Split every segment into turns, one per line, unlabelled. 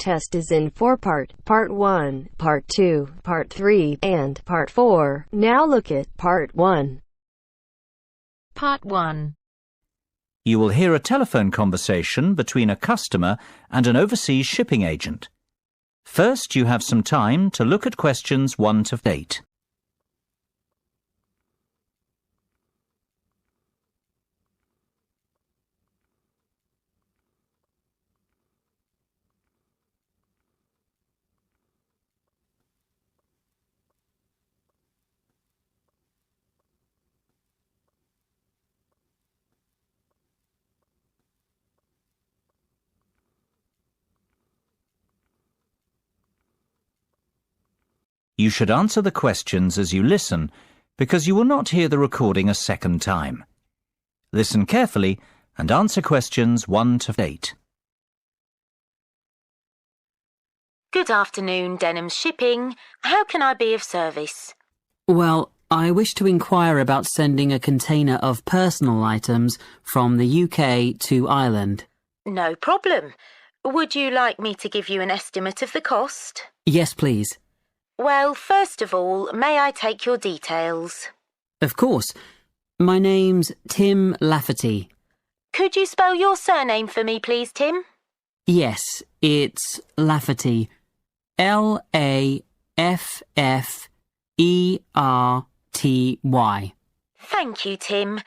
test is in 4 parts: Part 1, Part 2, Part 3, and Part 4. Now look at Part 1.
Part 1.
You will hear a telephone conversation between a customer and an overseas shipping agent. First, you have some time to look at questions 1 to 8. You should answer the questions as you listen, because you will not hear the recording a second time. Listen carefully and answer questions 1 to 8.
Good afternoon, Denham Shipping. How can I be of service?
Well, I wish to inquire about sending a container of personal items from the UK to Ireland.
No problem. Would you like me to give you an estimate of the cost?
Yes, please.
Well, first of all, may I take your details?
Of course. My name's Tim Lafferty.
Could you spell your surname for me, please, Tim?
Yes, it's Lafferty. Lafferty.
Thank you, Tim.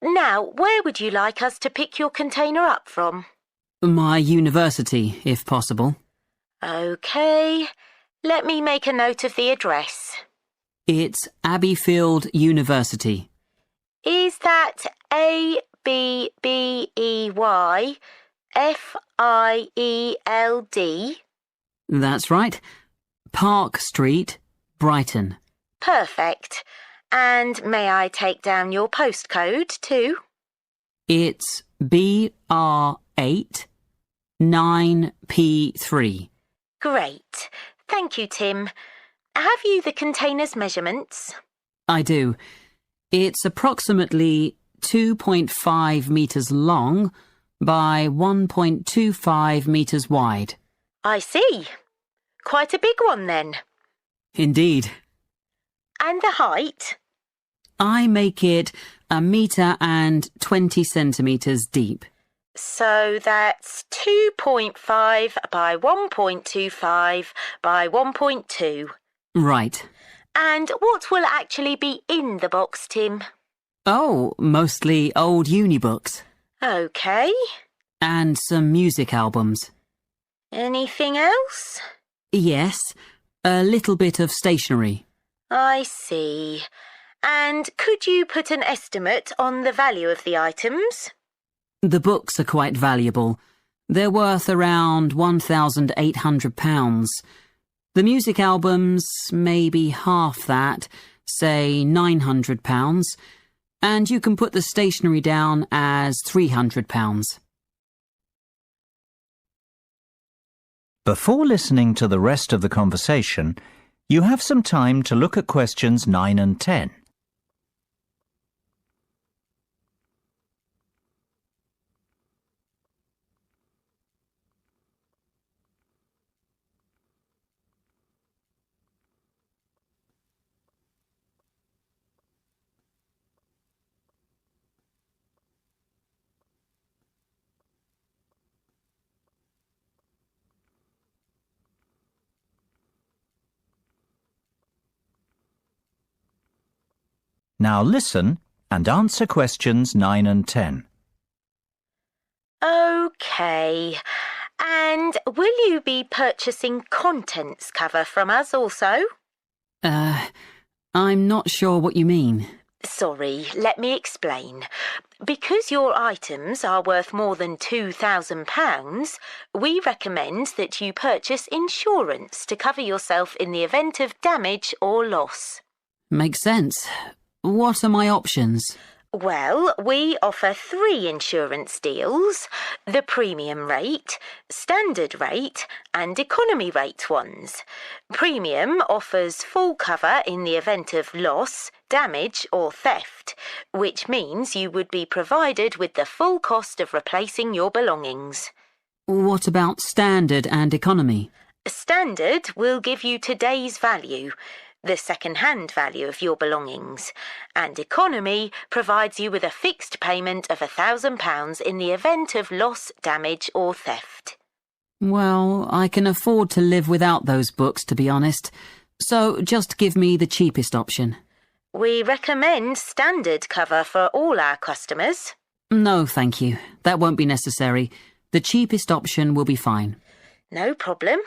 Now, where would you like us to pick your container up from?
My university, if possible.
OK. Let me make a note of the address.
It's Abbeyfield University.
Is that Abbeyfield?
That's right. Park Street, Brighton.
Perfect. And may I take down your postcode too?
It's BR8 9P3.
Great. Thank you, Tim. Have you the container's measurements?
I do. It's approximately 2.5 metres long by 1.25 metres wide.
I see. Quite a big one then.
Indeed.
And the height?
I make it 1.20 metres deep.
So that's 2.5 by 1.25 by 1.2.
Right.
And what will actually be in the box, Tim?
Oh, mostly old uni books.
OK.
And some music albums.
Anything else?
Yes, a little bit of stationery.
I see. And could you put an estimate on the value of the items?
The books are quite valuable. They're worth around £1,800. The music albums, maybe half that, say £900. And you can put the stationery down as £300.
Before listening to the rest of the conversation, you have some time to look at questions 9 and 10. Now listen and answer questions 9 and 10.
OK. And will you be purchasing contents cover from us also?
I'm not sure what you mean.
Sorry, let me explain. Because your items are worth more than £2,000, we recommend that you purchase insurance to cover yourself in the event of damage or loss.
Makes sense. What are my options?
Well, we offer 3 insurance deals: the premium rate, standard rate and economy rate ones. Premium offers full cover in the event of loss, damage or theft, which means you would be provided with the full cost of replacing your belongings.
What about standard and economy?
Standard will give you today's value, the second-hand value of your belongings, and economy provides you with a fixed payment of £1,000 in the event of loss, damage or theft.
Well, I can afford to live without those books, to be honest, so just give me the cheapest option.
We recommend standard cover for all our customers.
No, thank you. That won't be necessary. The cheapest option will be fine.
No problem.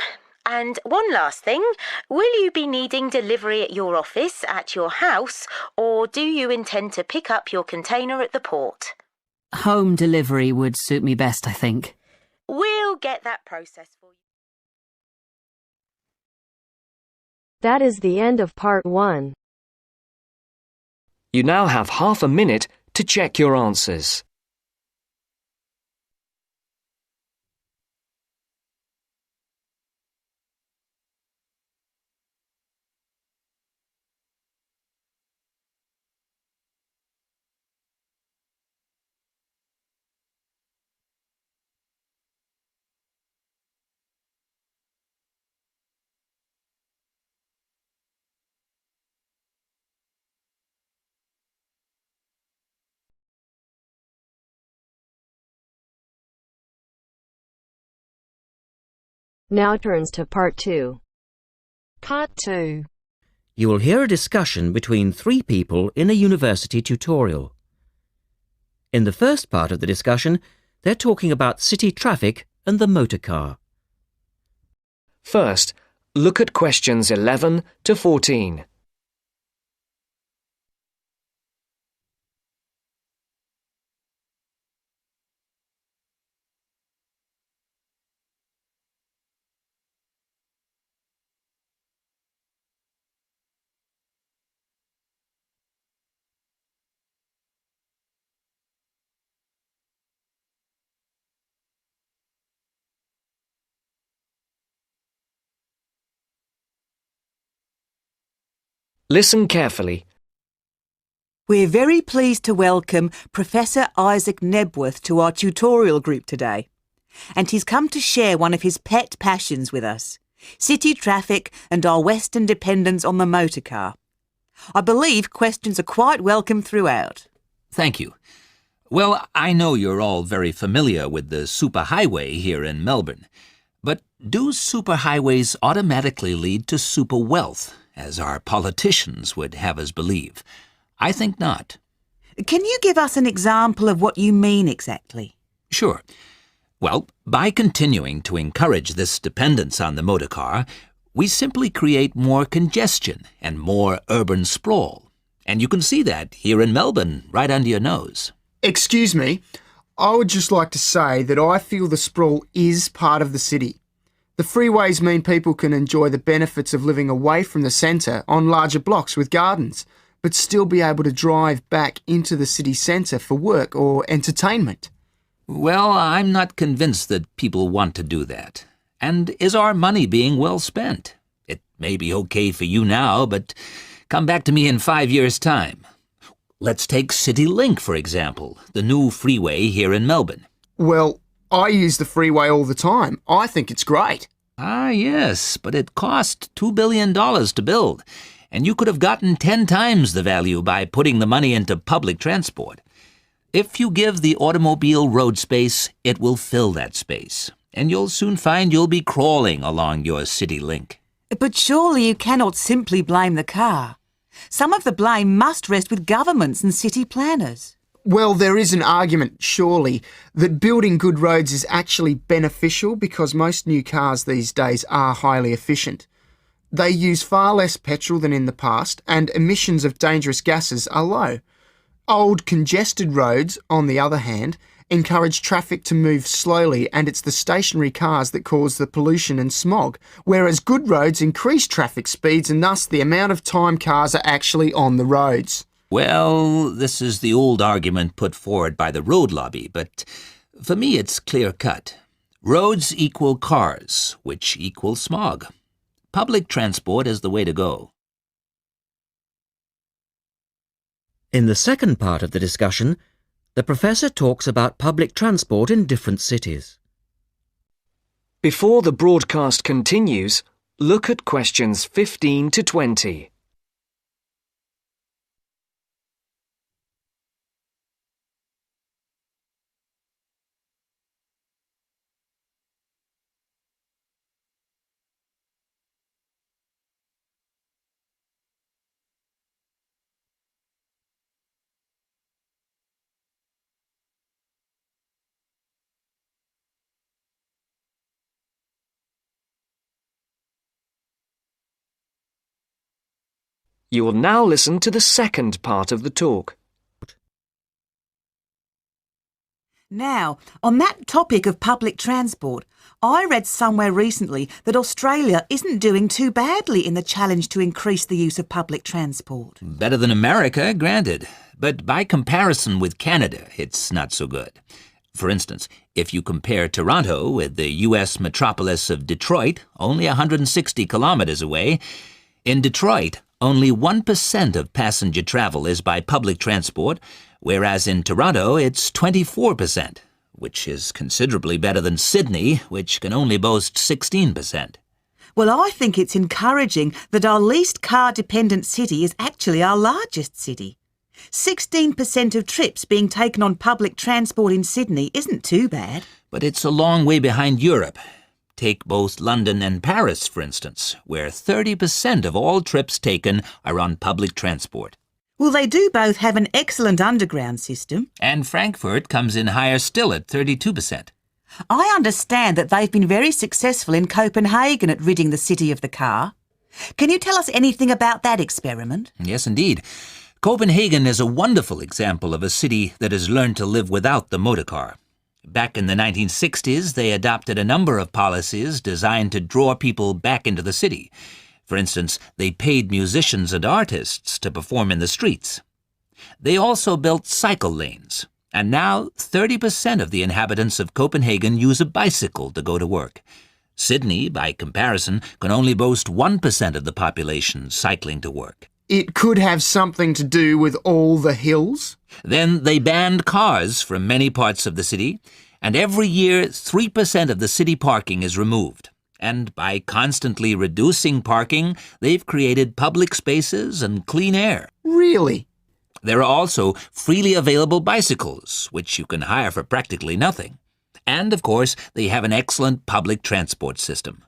And one last thing, will you be needing delivery at your office, at your house, or do you intend to pick up your container at the port?
Home delivery would suit me best, I think.
We'll get that process for you.
That is the end of part 1.
You now have half a minute to check your answers.
Now turns to part 2. Part 2.
You will hear a discussion between 3 people in a university tutorial. In the first part of the discussion, they're talking about city traffic and the motor car.
First, look at questions 11 to 14. Listen carefully.
We're very pleased to welcome Professor Isaac Nebworth to our tutorial group today. And he's come to share one of his pet passions with us, city traffic and our Western dependence on the motor car. I believe questions are quite welcome throughout.
Thank you. Well, I know you're all very familiar with the superhighway here in Melbourne. But do superhighways automatically lead to super wealth, as our politicians would have us believe? I think not.
Can you give us an example of what you mean exactly?
Sure. Well, by continuing to encourage this dependence on the motor car, we simply create more congestion and more urban sprawl. And you can see that here in Melbourne, right under your nose.
Excuse me, I would just like to say that I feel the sprawl is part of the city. The freeways mean people can enjoy the benefits of living away from the centre on larger blocks with gardens, but still be able to drive back into the city centre for work or entertainment.
Well, I'm not convinced that people want to do that. And is our money being well spent? It may be okay for you now, but come back to me in 5 years' time. Let's take CityLink, for example, the new freeway here in Melbourne.
Well, I use the freeway all the time. I think it's great.
Ah, yes, but it cost $2 billion to build, and you could have gotten 10 times the value by putting the money into public transport. If you give the automobile road space, it will fill that space, and you'll soon find you'll be crawling along your CityLink.
But surely you cannot simply blame the car. Some of the blame must rest with governments and city planners.
Well, there is an argument, surely, that building good roads is actually beneficial because most new cars these days are highly efficient. They use far less petrol than in the past, and emissions of dangerous gases are low. Old, congested roads, on the other hand, encourage traffic to move slowly, and it's the stationary cars that cause the pollution and smog, whereas good roads increase traffic speeds and thus the amount of time cars are actually on the roads.
Well, this is the old argument put forward by the road lobby, but for me it's clear-cut. Roads equal cars, which equal smog. Public transport is the way to go.
In the second part of the discussion, the professor talks about public transport in different cities.
Before the broadcast continues, look at questions 15 to 20. You will now listen to the second part of the talk.
Now, on that topic of public transport, I read somewhere recently that Australia isn't doing too badly in the challenge to increase the use of public transport.
Better than America, granted. But by comparison with Canada, it's not so good. For instance, if you compare Toronto with the U.S. metropolis of Detroit, only 160 kilometers away, in Detroit, only 1% of passenger travel is by public transport, whereas in Toronto it's 24%, which is considerably better than Sydney, which can only boast 16%.
Well, I think it's encouraging that our least car-dependent city is actually our largest city. 16% of trips being taken on public transport in Sydney isn't too bad.
But it's a long way behind Europe. Take both London and Paris, for instance, where 30% of all trips taken are on public transport.
Well, they do both have an excellent underground system.
And Frankfurt comes in higher still at 32%.
I understand that they've been very successful in Copenhagen at ridding the city of the car. Can you tell us anything about that experiment?
Yes, indeed. Copenhagen is a wonderful example of a city that has learned to live without the motor car. Back in the 1960s, they adopted a number of policies designed to draw people back into the city. For instance, they paid musicians and artists to perform in the streets. They also built cycle lanes, and now 30% of the inhabitants of Copenhagen use a bicycle to go to work. Sydney, by comparison, can only boast 1% of the population cycling to work.
It could have something to do with all the hills.
Then they banned cars from many parts of the city, and every year 3% of the city parking is removed. And by constantly reducing parking, they've created public spaces and clean air.
Really?
There are also freely available bicycles, which you can hire for practically nothing. And, of course, they have an excellent public transport system.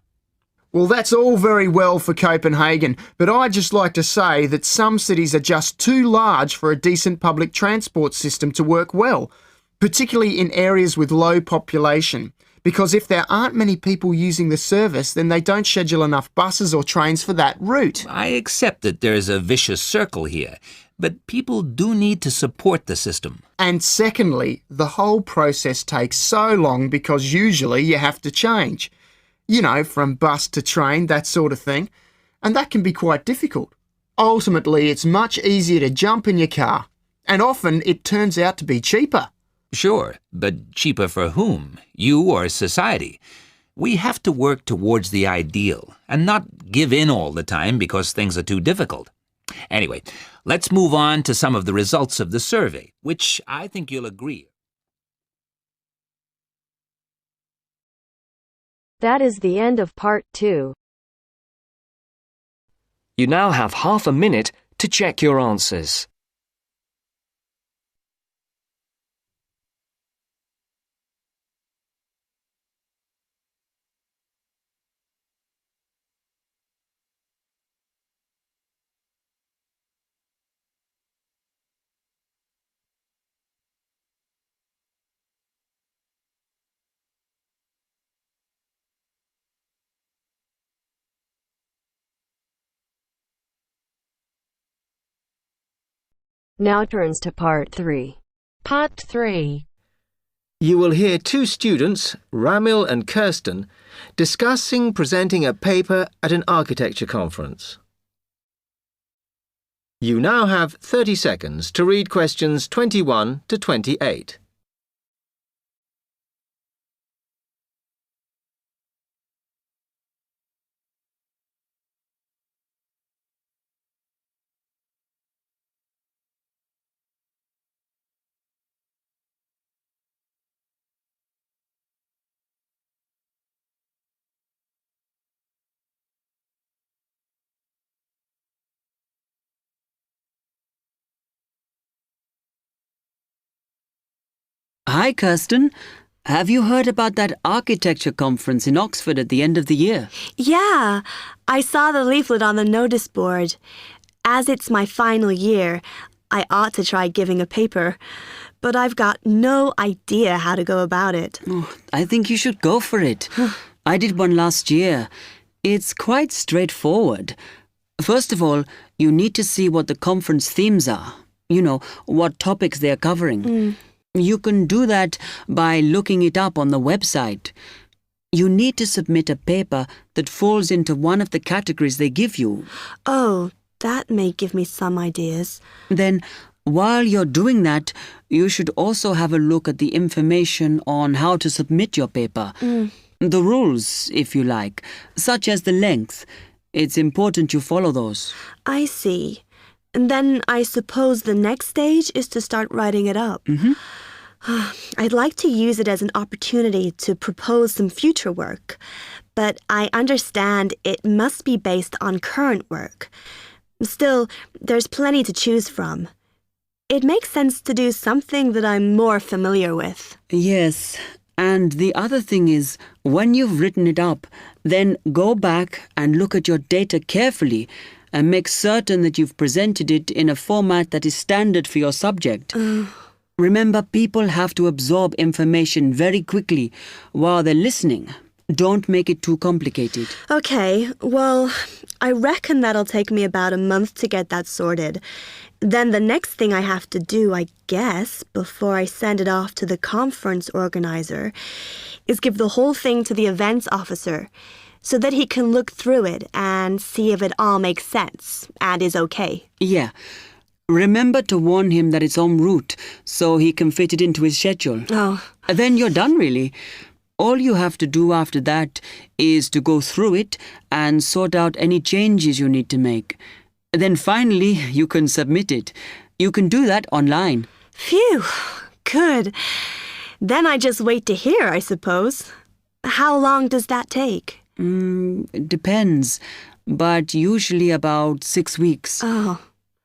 Well, that's all very well for Copenhagen, but I'd just like to say that some cities are just too large for a decent public transport system to work well, particularly in areas with low population. Because if there aren't many people using the service, then they don't schedule enough buses or trains for that route.
I accept that there's a vicious circle here, but people do need to support the system.
And secondly, the whole process takes so long because usually you have to change. You know, from bus to train, that sort of thing. And that can be quite difficult. Ultimately, it's much easier to jump in your car. And often it turns out to be cheaper.
Sure, but cheaper for whom? You or society? We have to work towards the ideal and not give in all the time because things are too difficult. Anyway, let's move on to some of the results of the survey, which I think you'll agree.
That is the end of part 2.
You now have half a minute to check your answers.
Now turns to part 3. Part 3.
You will hear two students, Ramil and Kirsten, discussing presenting a paper at an architecture conference. You now have 30 seconds to read questions 21 to 28.
Hi, Kirsten. Have you heard about that architecture conference in Oxford at the end of the year?
Yeah, I saw the leaflet on the notice board. As it's my final year, I ought to try giving a paper, but I've got no idea how to go about it.
Oh, I think you should go for it. I did one last year. It's quite straightforward. First of all, you need to see what the conference themes are. You know, what topics they're covering. You can do that by looking it up on the website. You need to submit a paper that falls into one of the categories they give you.
Oh, that may give me some ideas.
Then, while you're doing that, you should also have a look at the information on how to submit your paper. The rules, if you like, such as the length. It's important you follow those.
I see. And then I suppose the next stage is to start writing it up. I'd like to use it as an opportunity to propose some future work, but I understand it must be based on current work. Still, there's plenty to choose from. It makes sense to do something that I'm more familiar with.
Yes, and the other thing is, when you've written it up, then go back and look at your data carefully and make certain that you've presented it in a format that is standard for your subject. Remember, people have to absorb information very quickly while they're listening. Don't make it too complicated.
Okay, well, I reckon that'll take me about a month to get that sorted. Then the next thing I have to do, I guess, before I send it off to the conference organizer, is give the whole thing to the events officer so that he can look through it and see if it all makes sense and is okay.
Yeah. Remember to warn him that it's en route so he can fit it into his schedule.
Oh.
Then you're done, really. All you have to do after that is to go through it and sort out any changes you need to make. Then finally, you can submit it. You can do that online.
Phew, good. Then I just wait to hear, I suppose. How long does that take?
It depends, but usually about 6 weeks.
Oh.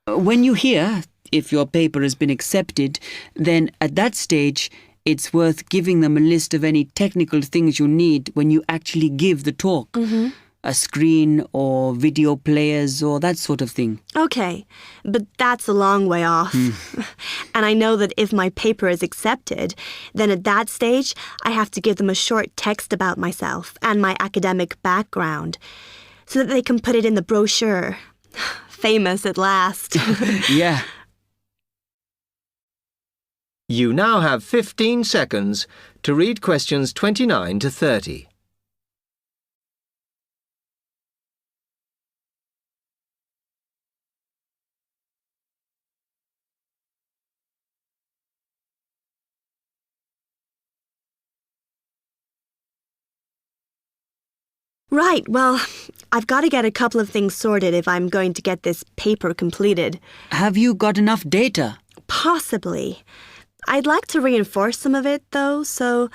When you hear if your paper has been accepted, then at that stage, it's worth giving them a list of any technical things you need when you actually give the talk. A screen or video players or that sort of thing.
Okay, but that's a long way off. And I know that if my paper is accepted, then at that stage, I have to give them a short text about myself and my academic background so that they can put it in the brochure. Famous at last.
Yeah.
You now have 15 seconds to read questions 29 to 30.
Right, well, I've got to get a couple of things sorted if I'm going to get this paper completed.
Have you got enough data?
Possibly. I'd like to reinforce some of it, though, so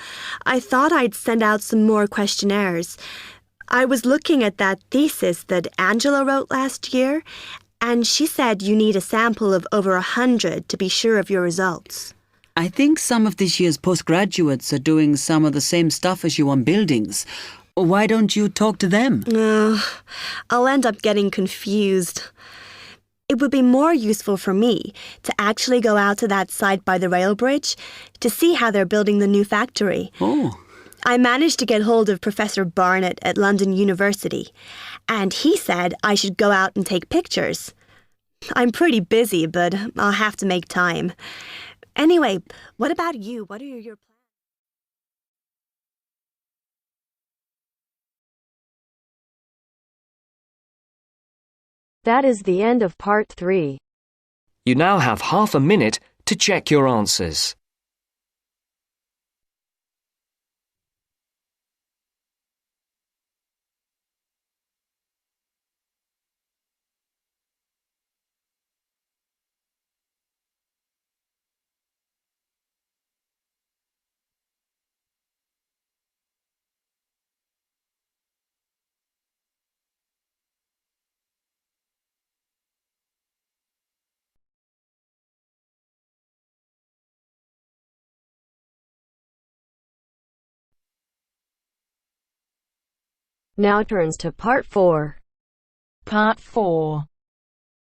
I thought I'd send out some more questionnaires. I was looking at that thesis that Angela wrote last year, and she said you need a sample of over 100 to be sure of your results.
I think some of this year's postgraduates are doing some of the same stuff as you on buildings. Why don't you talk to them?
I'll end up getting confused. It would be more useful for me to actually go out to that site by the rail bridge to see how they're building the new factory.
Oh.
I managed to get hold of Professor Barnett at London University, and he said I should go out and take pictures. I'm pretty busy, but I'll have to make time. Anyway, what about you? What are your plans?
That is the end of part 3.
You now have half a minute to check your answers.
Now turns to Part 4.
Part 4.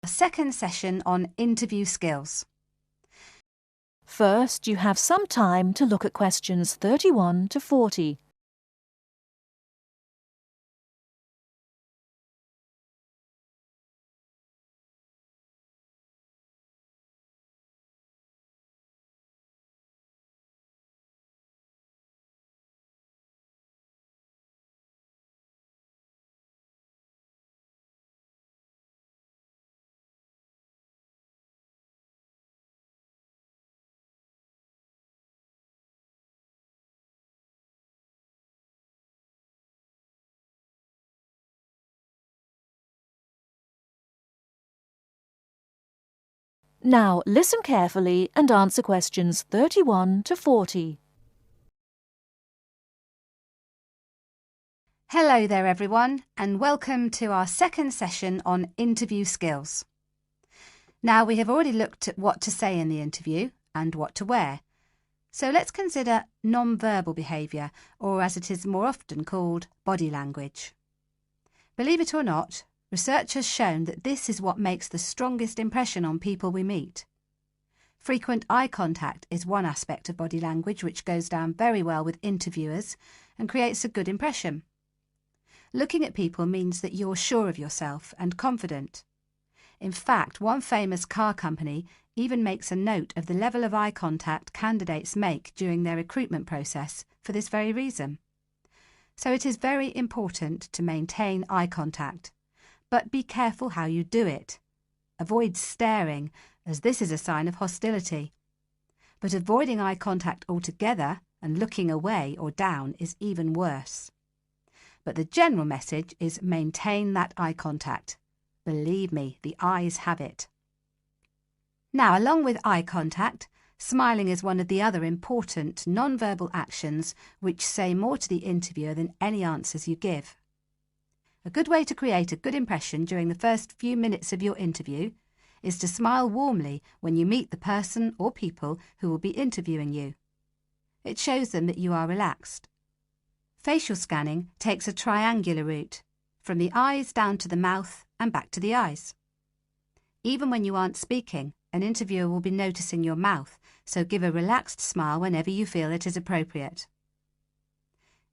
A second session on interview skills.
First, you have some time to look at questions 31 to 40. Now listen carefully and answer questions 31 to 40.
Hello there everyone, and welcome to our second session on interview skills. Now we have already looked at what to say in the interview and what to wear. So let's consider non-verbal behaviour, or as it is more often called, body language. Believe it or not, research has shown that this is what makes the strongest impression on people we meet. Frequent eye contact is one aspect of body language which goes down very well with interviewers and creates a good impression. Looking at people means that you're sure of yourself and confident. In fact, one famous car company even makes a note of the level of eye contact candidates make during their recruitment process for this very reason. So it is very important to maintain eye contact, but be careful how you do it. Avoid staring, as this is a sign of hostility. But avoiding eye contact altogether and looking away or down is even worse. But the general message is maintain that eye contact. Believe me, the eyes have it. Now, along with eye contact, smiling is one of the other important non-verbal actions which say more to the interviewer than any answers you give. A good way to create a good impression during the first few minutes of your interview is to smile warmly when you meet the person or people who will be interviewing you. It shows them that you are relaxed. Facial scanning takes a triangular route, from the eyes down to the mouth and back to the eyes. Even when you aren't speaking, an interviewer will be noticing your mouth, so give a relaxed smile whenever you feel it is appropriate.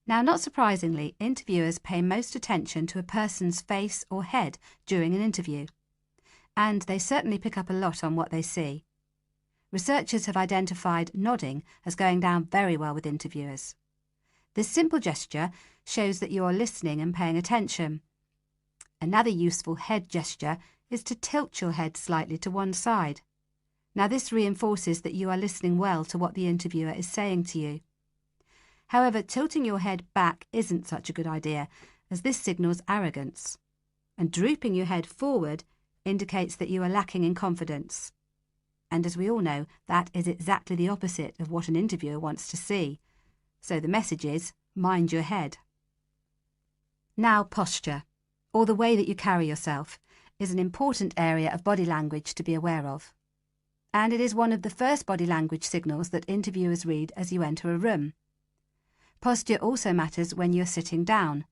Now, not surprisingly, interviewers pay most attention to a person's face or head during an interview, and they certainly pick up a lot on what they see. Researchers have identified nodding as going down very well with interviewers. This simple gesture shows that you are listening and paying attention. Another useful head gesture is to tilt your head slightly to one side. Now, this reinforces that you are listening well to what the interviewer is saying to you. However, tilting your head back isn't such a good idea, as this signals arrogance. And drooping your head forward indicates that you are lacking in confidence. And as we all know, that is exactly the opposite of what an interviewer wants to see. So the message is, mind your head. Now, posture, or the way that you carry yourself, is an important area of body language to be aware of. And it is one of the first body language signals that interviewers read as you enter a room. Posture also matters when you're sitting down.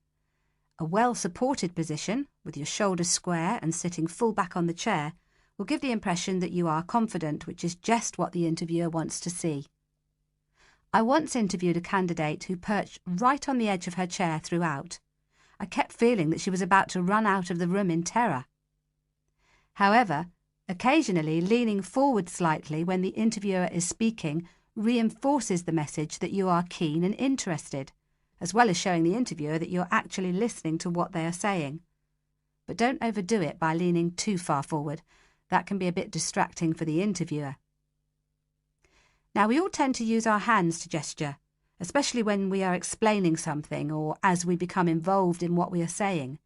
A well-supported position, with your shoulders square and sitting full back on the chair, will give the impression that you are confident, which is just what the interviewer wants to see. I once interviewed a candidate who perched right on the edge of her chair throughout. I kept feeling that she was about to run out of the room in terror. However, occasionally leaning forward slightly when the interviewer is speaking reinforces the message that you are keen and interested, as well as showing the interviewer that you're actually listening to what they are saying. But don't overdo it by leaning too far forward. That can be a bit distracting for the interviewer. Now, we all tend to use our hands to gesture, especially when we are explaining something or as we become involved in what we are saying.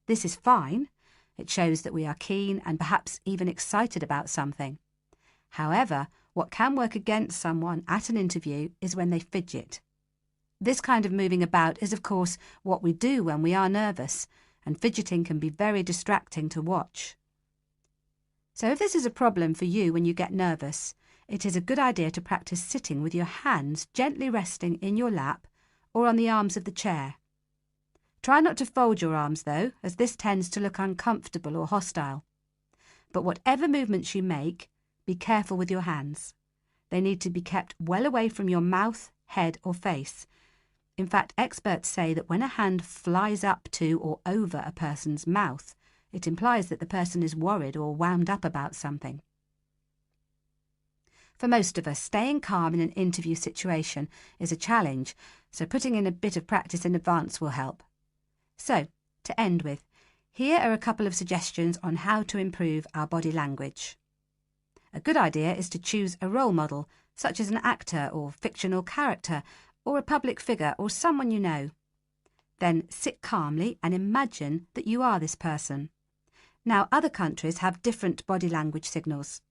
This is fine. It shows that we are keen and perhaps even excited about something. However, what can work against someone at an interview is when they fidget. This kind of moving about is, of course, what we do when we are nervous, and fidgeting can be very distracting to watch. So if this is a problem for you when you get nervous, it is a good idea to practice sitting with your hands gently resting in your lap or on the arms of the chair. Try not to fold your arms though, as this tends to look uncomfortable or hostile. But whatever movements you make, be careful with your hands. They need to be kept well away from your mouth, head or face. In fact, experts say that when a hand flies up to or over a person's mouth, it implies that the person is worried or wound up about something. For most of us, staying calm in an interview situation is a challenge, so putting in a bit of practice in advance will help. So, to end with, here are a couple of suggestions on how to improve our body language. A good idea is to choose a role model, such as an actor or fictional character, or a public figure or someone you know. Then sit calmly and imagine that you are this person. Now, other countries have different body language signals.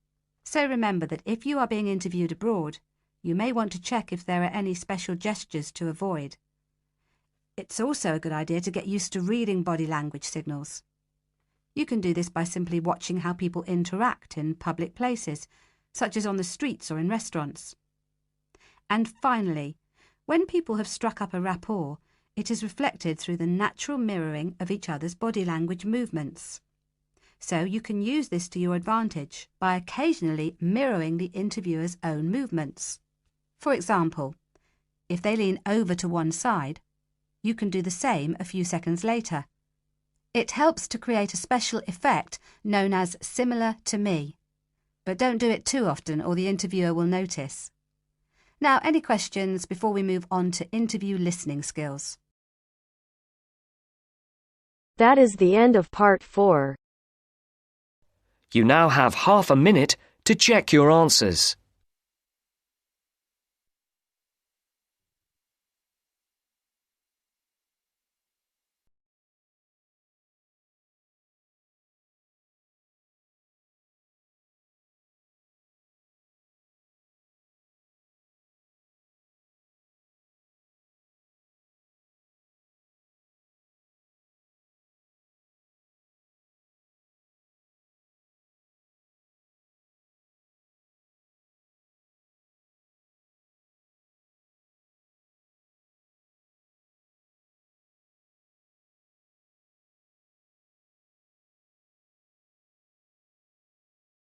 So remember that if you are being interviewed abroad, you may want to check if there are any special gestures to avoid. It's also a good idea to get used to reading body language signals. You can do this by simply watching how people interact in public places, such as on the streets or in restaurants. And finally, when people have struck up a rapport, it is reflected through the natural mirroring of each other's body language movements. So you can use this to your advantage by occasionally mirroring the interviewer's own movements. For example, if they lean over to one side, you can do the same a few seconds later. It helps to create a special effect known as similar to me. But don't do it too often or the interviewer will notice. Now, any questions before we move on to interview listening skills?
That is the end of part 4.
You now have half a minute to check your answers.